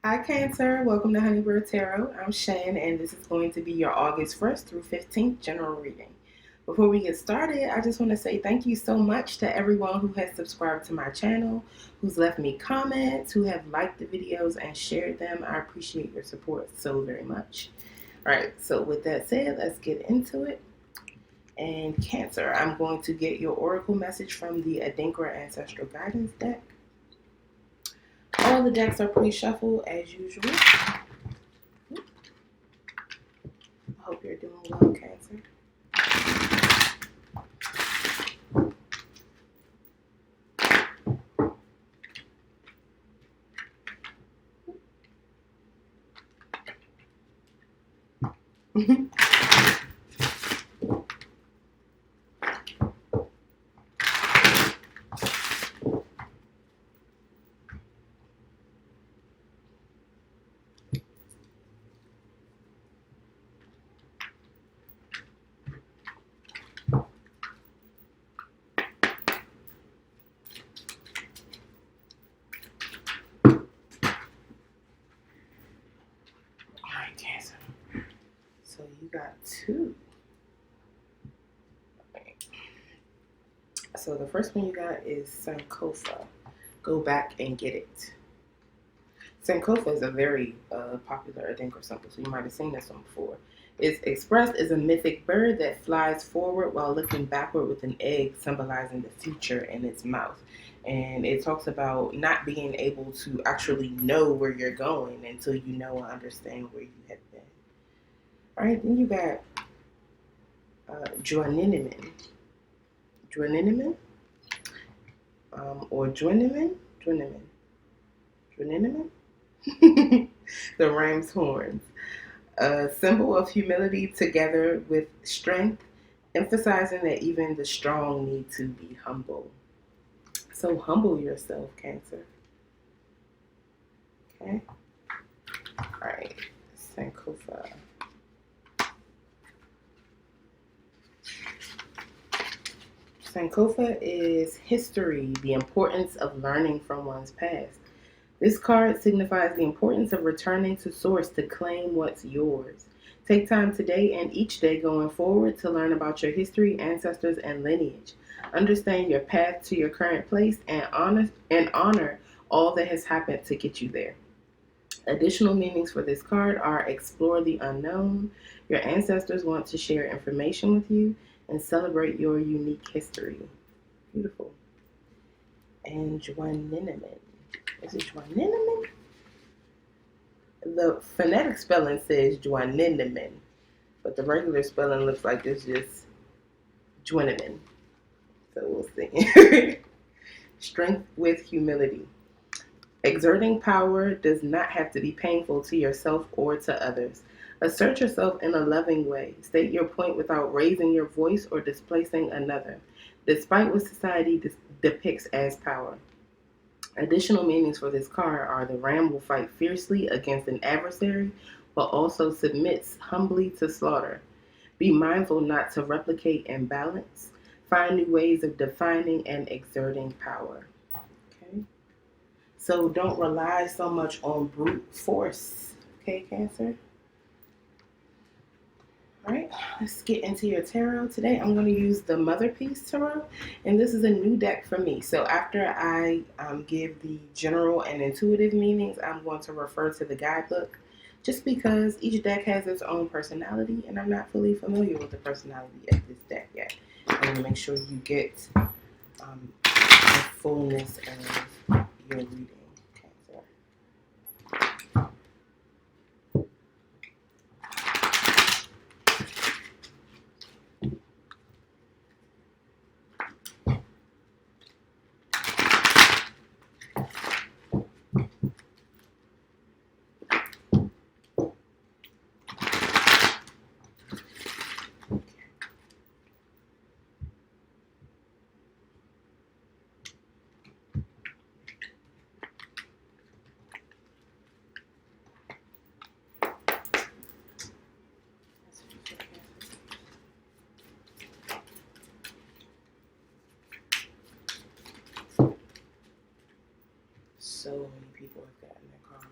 Hi Cancer, welcome to Honeybird Tarot. I'm Shan and this is going to be your August 1st through 15th general reading. Before we get started, I just want to say thank you so much to everyone who has subscribed to my channel, who's left me comments, who have liked the videos and shared them. I appreciate your support so very much. Alright, so with that said, let's get into it. And Cancer, I'm going to get your oracle message from the Adinkra Ancestral Guidance deck. All the decks are pre-shuffled as usual. I hope you're doing well, Cancer. Alright, Cancer. So you got two. Right. So the first one you got is Sankofa. Go back and get it. Sankofa is a very popular Adinkra symbol, so you might have seen this one before. It's expressed as a mythic bird that flies forward while looking backward with an egg symbolizing the future in its mouth. And it talks about not being able to actually know where you're going until you know and understand where you have been. All right, then you got JoAnna. JoAnna? Or Joinniman? The ram's horns. A symbol of humility together with strength, emphasizing that even the strong need to be humble. So humble yourself, Cancer. Okay? Alright, Sankofa. Sankofa is history, the importance of learning from one's past. This card signifies the importance of returning to source to claim what's yours. Take time today and each day going forward to learn about your history, ancestors, and lineage. Understand your path to your current place and honor all that has happened to get you there. Additional meanings for this card are explore the unknown. Your ancestors want to share information with you and celebrate your unique history. Beautiful. And JoAnna. Is it JoAnna? The phonetic spelling says JoAnna, but the regular spelling looks like it's just JoAnna. So we'll see. Strength with humility. Exerting power does not have to be painful to yourself or to others. Assert yourself in a loving way. State your point without raising your voice or displacing another, despite what society depicts as power. Additional meanings for this card are the ram will fight fiercely against an adversary, but also submits humbly to slaughter. Be mindful not to replicate imbalance. Find new ways of defining and exerting power. Okay? So don't rely so much on brute force. Okay, Cancer? All right, let's get into your tarot. Today I'm going to use the Motherpeace tarot, and this is a new deck for me. So after I give the general and intuitive meanings, I'm going to refer to the guidebook, just because each deck has its own personality, and I'm not fully familiar with the personality of this deck yet. I want to make sure you get the fullness of your reading. So many people have gotten that card.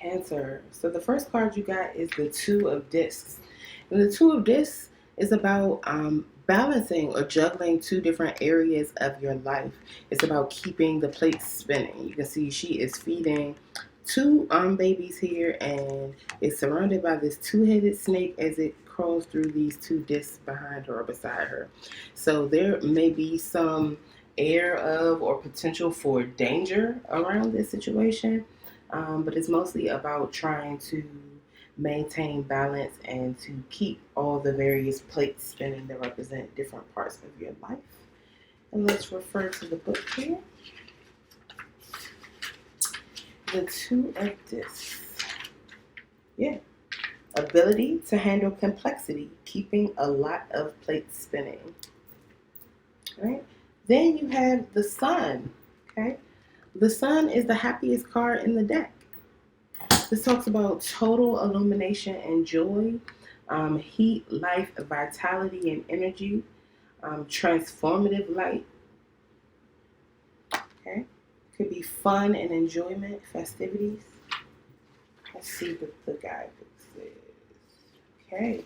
Cancer. So the first card you got is the Two of Discs. And the Two of Discs is about balancing or juggling two different areas of your life. It's about keeping the plate spinning. You can see she is feeding two babies here, and is surrounded by this two-headed snake as it crawls through these two discs behind her or beside her. So there may be some air of or potential for danger around this situation, but it's mostly about trying to maintain balance and to keep all the various plates spinning that represent different parts of your life. And let's refer to the book here. The Two of Discs. Yeah. Ability to handle complexity, keeping a lot of plates spinning. All right. Then you have the Sun. Okay. The Sun is the happiest card in the deck. This talks about total illumination and joy, heat, life, vitality, and energy, transformative light. Okay. Could be fun and enjoyment, festivities. Let's see what the guidebook says. Okay.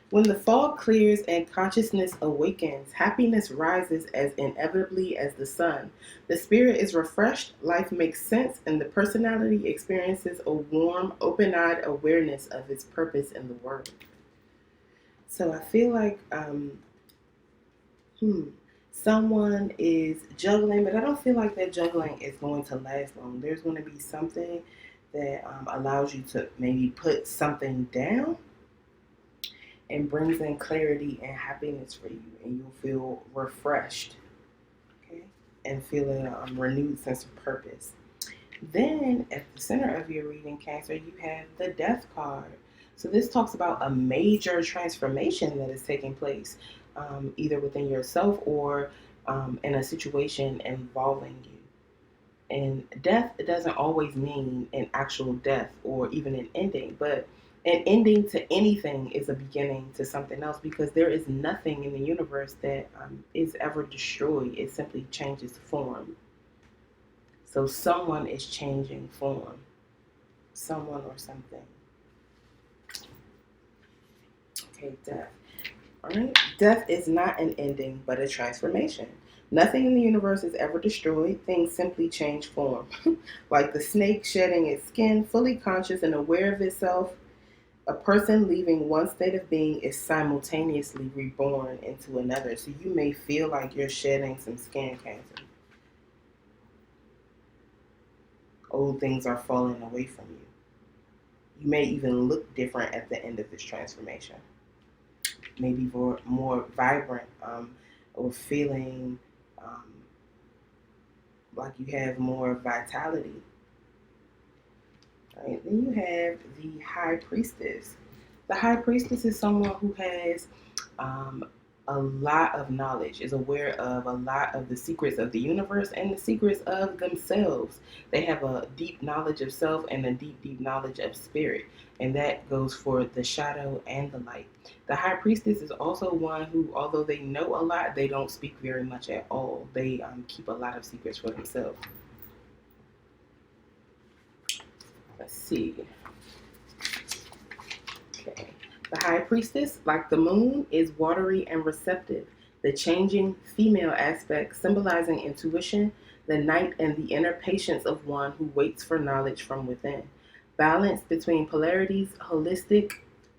When the fog clears and consciousness awakens, happiness rises as inevitably as the sun. The spirit is refreshed, life makes sense, and the personality experiences a warm, open-eyed awareness of its purpose in the world. So I feel like someone is juggling, but I don't feel like that juggling is going to last long. There's going to be something that allows you to maybe put something down and brings in clarity and happiness for you, and you'll feel refreshed, okay, and feel a renewed sense of purpose. Then at the center of your reading, Cancer, you have the Death card. So this talks about a major transformation that is taking place, either within yourself or in a situation involving you. And death doesn't always mean an actual death or even an ending, but an ending to anything is a beginning to something else, because there is nothing in the universe that is ever destroyed. It simply changes form. So someone is changing form. Someone or something. Okay, death. All right. Death is not an ending, but a transformation. Nothing in the universe is ever destroyed. Things simply change form. Like the snake shedding its skin, fully conscious and aware of itself, a person leaving one state of being is simultaneously reborn into another. So you may feel like you're shedding some skin, Cancer. Old things are falling away from you. You may even look different at the end of this transformation. Maybe more vibrant, or feeling like you have more vitality. Right. Then you have the High Priestess. The High Priestess is someone who has a lot of knowledge, is aware of a lot of the secrets of the universe and the secrets of themselves. They have a deep knowledge of self and a deep, deep knowledge of spirit. And that goes for the shadow and the light. The High Priestess is also one who, although they know a lot, they don't speak very much at all. They keep a lot of secrets for themselves. Let's see. Okay. The High Priestess, like the moon, is watery and receptive. The changing female aspect symbolizing intuition, the night, and the inner patience of one who waits for knowledge from within. Balance between polarities, holistic,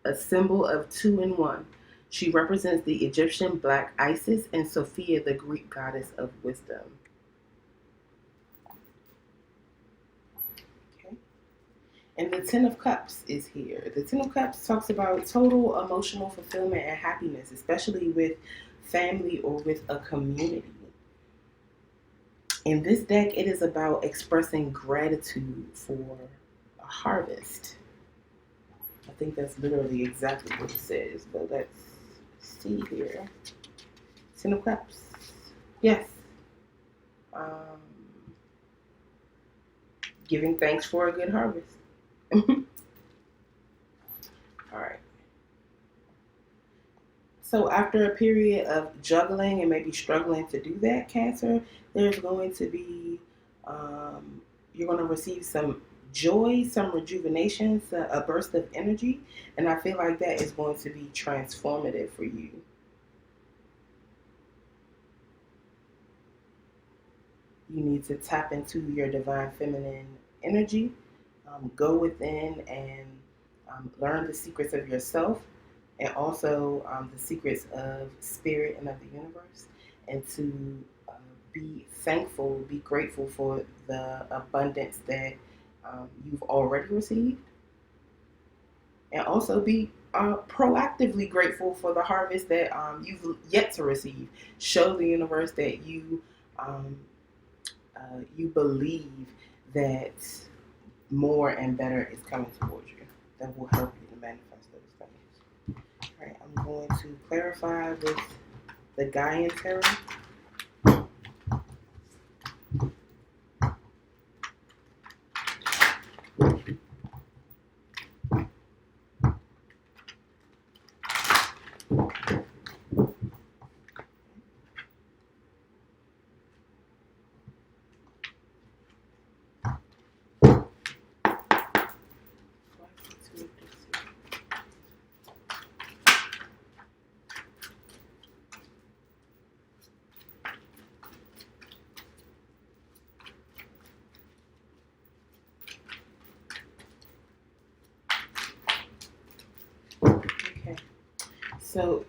a symbol of two in one. She represents the Egyptian Black Isis and Sophia, the Greek goddess of wisdom. And the Ten of Cups is here. The Ten of Cups talks about total emotional fulfillment and happiness, especially with family or with a community. In this deck, it is about expressing gratitude for a harvest. I think that's literally exactly what it says, but let's see here. Ten of Cups. Yes. Giving thanks for a good harvest. All right. So after a period of juggling and maybe struggling to do that, Cancer, there's going to be, you're going to receive some joy, some rejuvenation, a burst of energy, and I feel like that is going to be transformative for you. You need to tap into your divine feminine energy, go within and learn the secrets of yourself, and also the secrets of spirit and of the universe, and to be thankful, be grateful for the abundance that you've already received, and also be proactively grateful for the harvest that you've yet to receive. Show the universe that um, you believe that more and better is coming towards you. That will help you to manifest those things. All right, I'm going to clarify with the Gaian tarot. Okay, so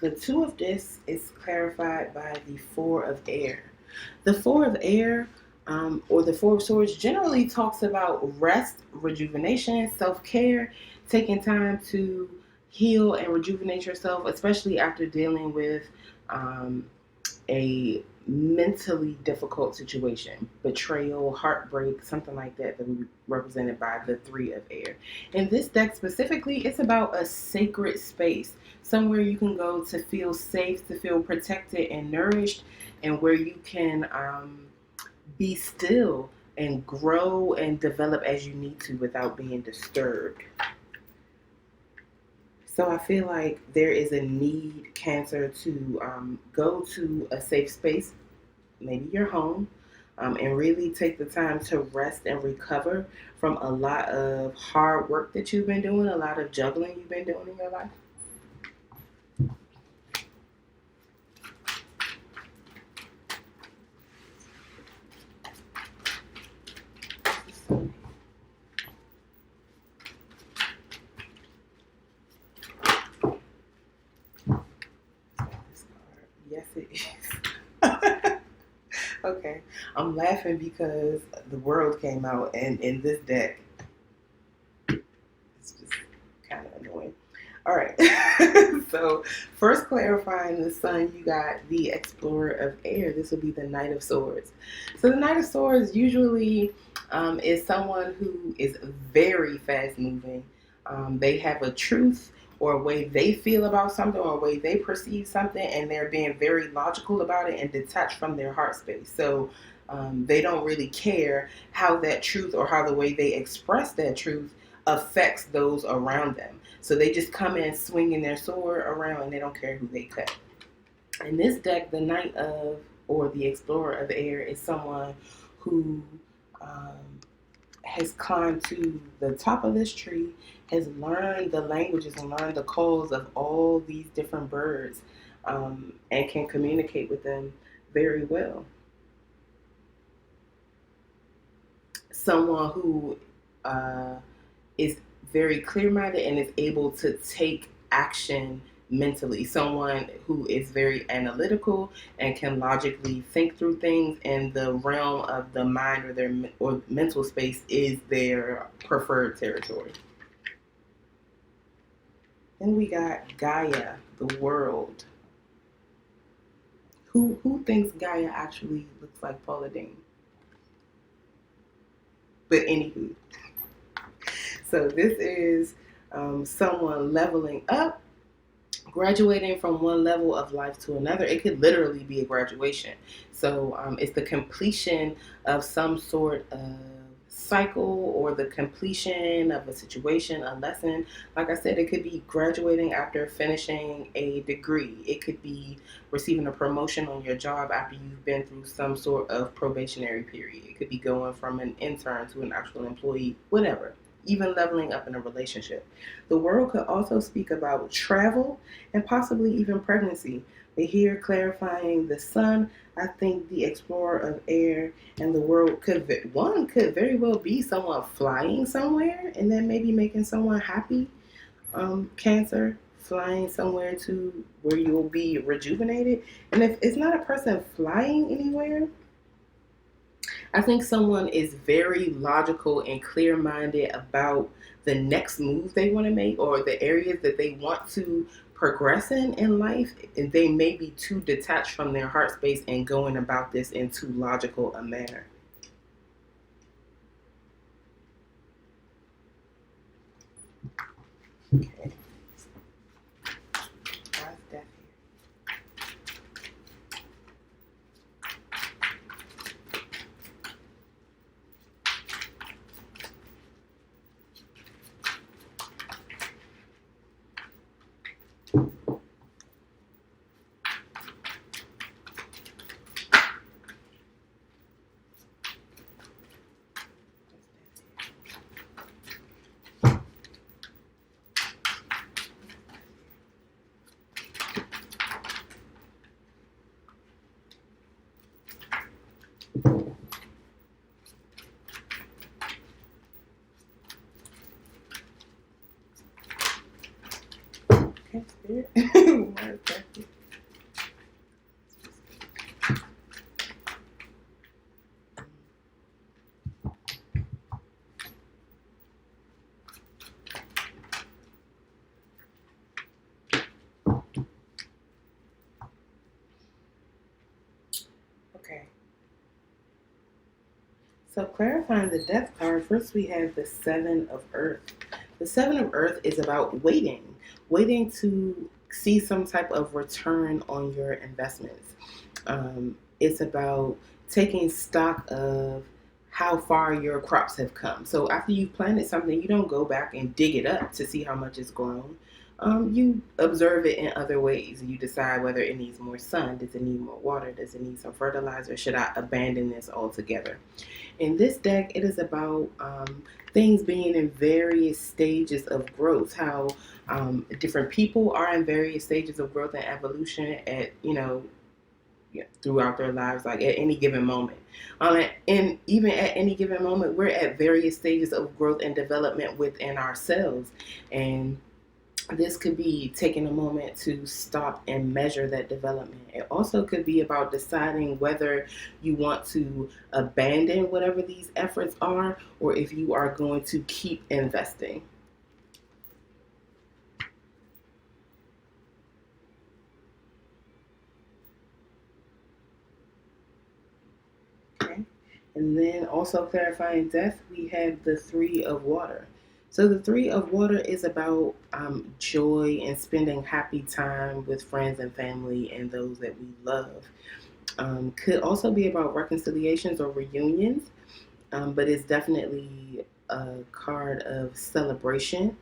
the Two of this is clarified by the Four of Air. The Four of Air, or the Four of Swords, generally talks about rest, rejuvenation, self-care, taking time to heal and rejuvenate yourself, especially after dealing with um, a mentally difficult situation, betrayal, heartbreak, something like that, that would be represented by the Three of Air. In this deck specifically, it's about a sacred space, somewhere you can go to feel safe, to feel protected and nourished, and where you can be still and grow and develop as you need to without being disturbed. So I feel like there is a need, Cancer, to go to a safe space, maybe your home, and really take the time to rest and recover from a lot of hard work that you've been doing, a lot of juggling you've been doing in your life. Yes, it is. Okay, I'm laughing because the world came out, and in this deck, it's just kind of annoying. All right, so first clarifying the Sun, you got the Explorer of Air. This will be the Knight of Swords. So the Knight of Swords usually is someone who is very fast moving. They have a truth or a way they feel about something or a way they perceive something, and they're being very logical about it and detached from their heart space. So they don't really care how that truth or how the way they express that truth affects those around them. So they just come in swinging their sword around and they don't care who they cut. In this deck, the Knight of, or the Explorer of Air, is someone who has climbed to the top of this tree, has learned the languages and learned the calls of all these different birds, and can communicate with them very well. Someone who is very clear-minded and is able to take action mentally. Someone who is very analytical and can logically think through things, and the realm of the mind or their or mental space is their preferred territory. Then we got Gaia, the world. Who thinks Gaia actually looks like Paula Deen? But anywho, so this is someone leveling up, graduating from one level of life to another. It could literally be a graduation. So it's the completion of some sort of cycle or the completion of a situation, a lesson. Like I said, it could be graduating after finishing a degree. It could be receiving a promotion on your job after you've been through some sort of probationary period. It could be going from an intern to an actual employee, whatever. Even leveling up in a relationship. The world could also speak about travel and possibly even pregnancy. But here, clarifying the sun, I think the explorer of air and the world could very well be someone flying somewhere and then maybe making someone happy. Cancer, flying somewhere to where you'll be rejuvenated. And if it's not a person flying anywhere, I think someone is very logical and clear minded about the next move they want to make or the areas that they want to progress in life. And they may be too detached from their heart space and going about this in too logical a manner. Okay. Okay. So clarifying the death card, first we have the Seven of Earth. The Seven of Earth is about waiting to see some type of return on your investments. It's about taking stock of how far your crops have come. So after you've planted something, you don't go back and dig it up to see how much it's grown. You observe it in other ways. You decide whether it needs more sun, does it need more water, does it need some fertilizer, should I abandon this altogether? In this deck, it is about things being in various stages of growth, how different people are in various stages of growth and evolution at, throughout their lives, like at any given moment. And even at any given moment, we're at various stages of growth and development within ourselves. And this could be taking a moment to stop and measure that development. It also could be about deciding whether you want to abandon whatever these efforts are or if you are going to keep investing. Okay. And then also clarifying death, we have the Three of Water. So the Three of Water is about joy and spending happy time with friends and family and those that we love. Could also be about reconciliations or reunions, but it's definitely a card of celebration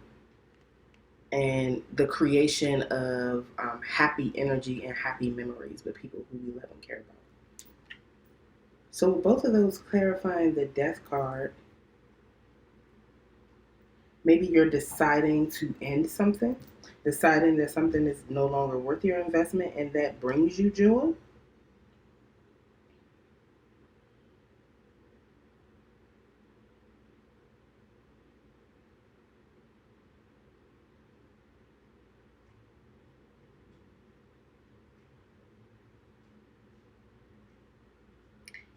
and the creation of happy energy and happy memories with people who we love and care about. So with both of those clarifying the death card, maybe you're deciding to end something, deciding that something is no longer worth your investment and that brings you joy.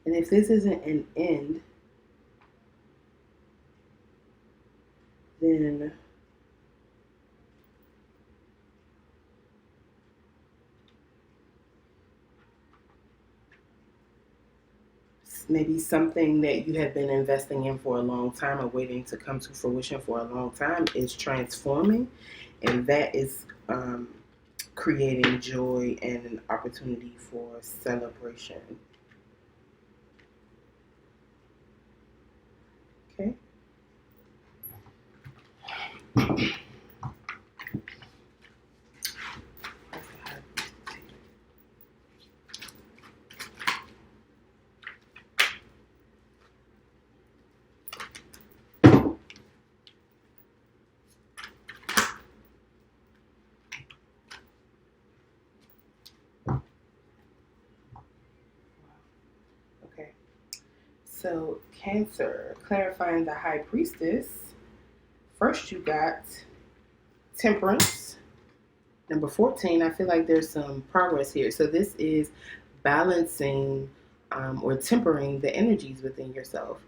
And if this isn't an end, then maybe something that you have been investing in for a long time or waiting to come to fruition for a long time is transforming, and that is creating joy and an opportunity for celebration. Okay. Okay. So Cancer, clarifying the High Priestess. First, you got Temperance. Number 14, I feel like there's some progress here. So this is balancing or tempering the energies within yourself,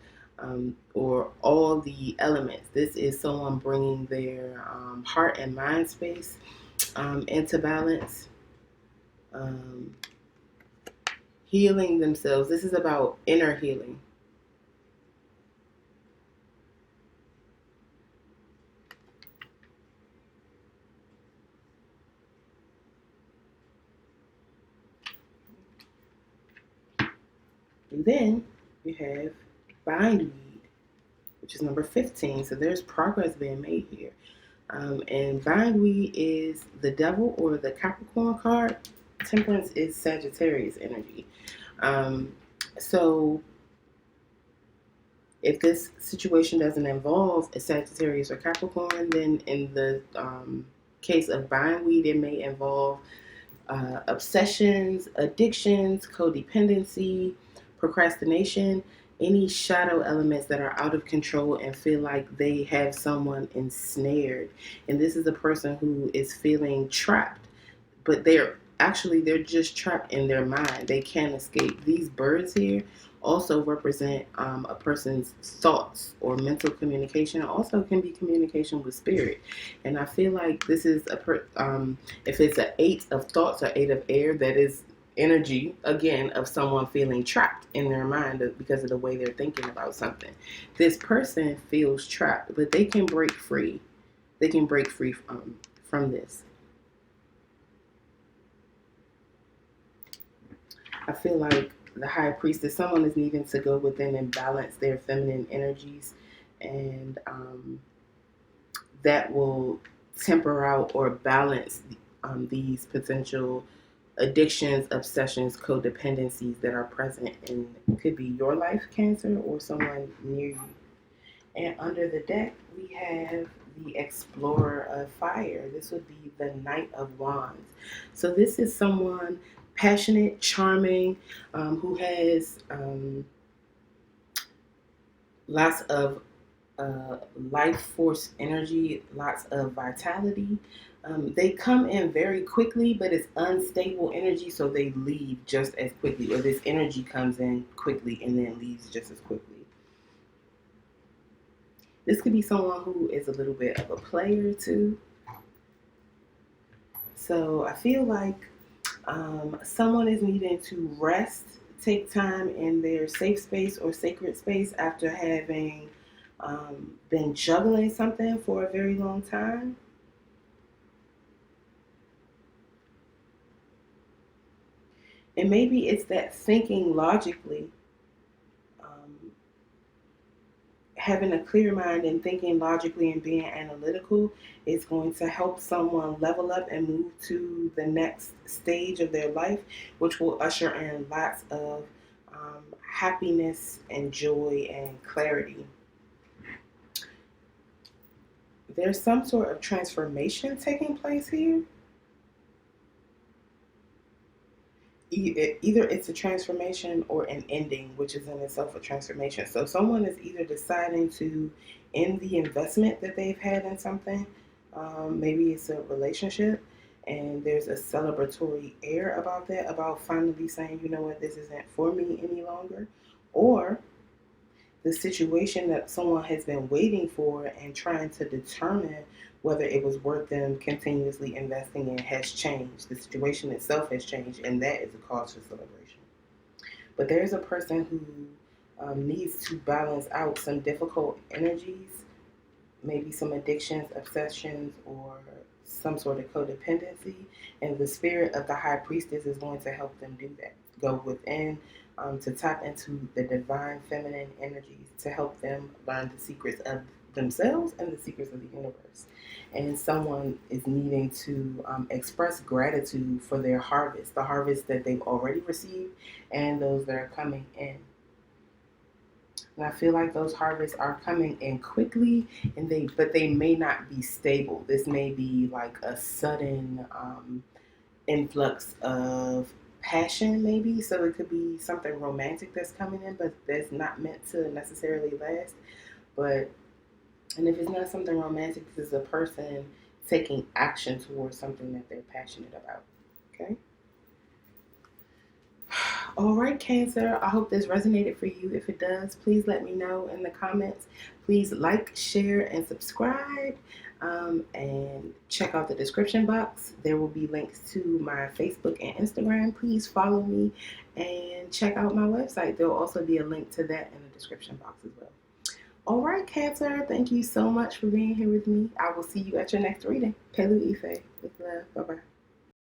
or all the elements. This is someone bringing their heart and mind space into balance, um, healing themselves. This is about inner healing. And then you have bindweed, which is number 15. So there's progress being made here. And bindweed is the devil or the Capricorn card. Temperance is Sagittarius energy. So if this situation doesn't involve a Sagittarius or Capricorn, then in the case of bindweed, it may involve obsessions, addictions, codependency, procrastination, any shadow elements that are out of control and feel like they have someone ensnared. And this is a person who is feeling trapped, but they're just trapped in their mind. They can't escape. These birds here also represent a person's thoughts or mental communication. Also can be communication with spirit. And I feel like this is if it's an 8 of thoughts or 8 of air, that is energy again of someone feeling trapped in their mind because of the way they're thinking about something. This person feels trapped, but they can break free. They can break free from this. I feel like the High Priestess, someone is needing to go within and balance their feminine energies, and that will temper out or balance these potential addictions, obsessions, codependencies that are present in could be your life, Cancer, or someone near you. And under the deck, we have the Explorer of Fire. This would be the Knight of Wands. So this is someone passionate, charming, who has lots of life force energy, lots of vitality. They come in very quickly, but it's unstable energy, so they leave just as quickly, or this energy comes in quickly and then leaves just as quickly. This could be someone who is a little bit of a player too. So I feel like someone is needing to rest, take time in their safe space or sacred space after having been juggling something for a very long time. And maybe it's that thinking logically, having a clear mind and thinking logically and being analytical is going to help someone level up and move to the next stage of their life, which will usher in lots of happiness and joy and clarity. There's some sort of transformation taking place here. Either it's a transformation or an ending, which is in itself a transformation. So someone is either deciding to end the investment that they've had in something. Maybe it's a relationship, and there's a celebratory air about that, about finally saying, you know what, this isn't for me any longer. Or the situation that someone has been waiting for and trying to determine whether it was worth them continuously investing in has changed. The situation itself has changed, and that is a cause for celebration. But there's a person who needs to balance out some difficult energies, maybe some addictions, obsessions, or some sort of codependency, and the spirit of the high priestess is going to help them do that. Go within, to tap into the divine feminine energies to help them learn the secrets of themselves and the secrets of the universe. And someone is needing to express gratitude for their harvest, the harvest that they've already received and those that are coming in. And I feel like those harvests are coming in quickly, but they may not be stable. This may be like a sudden influx of passion, maybe. So it could be something romantic that's coming in, but that's not meant to necessarily last. And if it's not something romantic, this is a person taking action towards something that they're passionate about. Okay. All right, Cancer. I hope this resonated for you. If it does, please let me know in the comments. Please like, share, and subscribe. And check out the description box. There will be links to my Facebook and Instagram. Please follow me and check out my website. There will also be a link to that in the description box as well. All right, Cancer. Thank you so much for being here with me. I will see you at your next reading. Pelu Ife. With love. Bye-bye.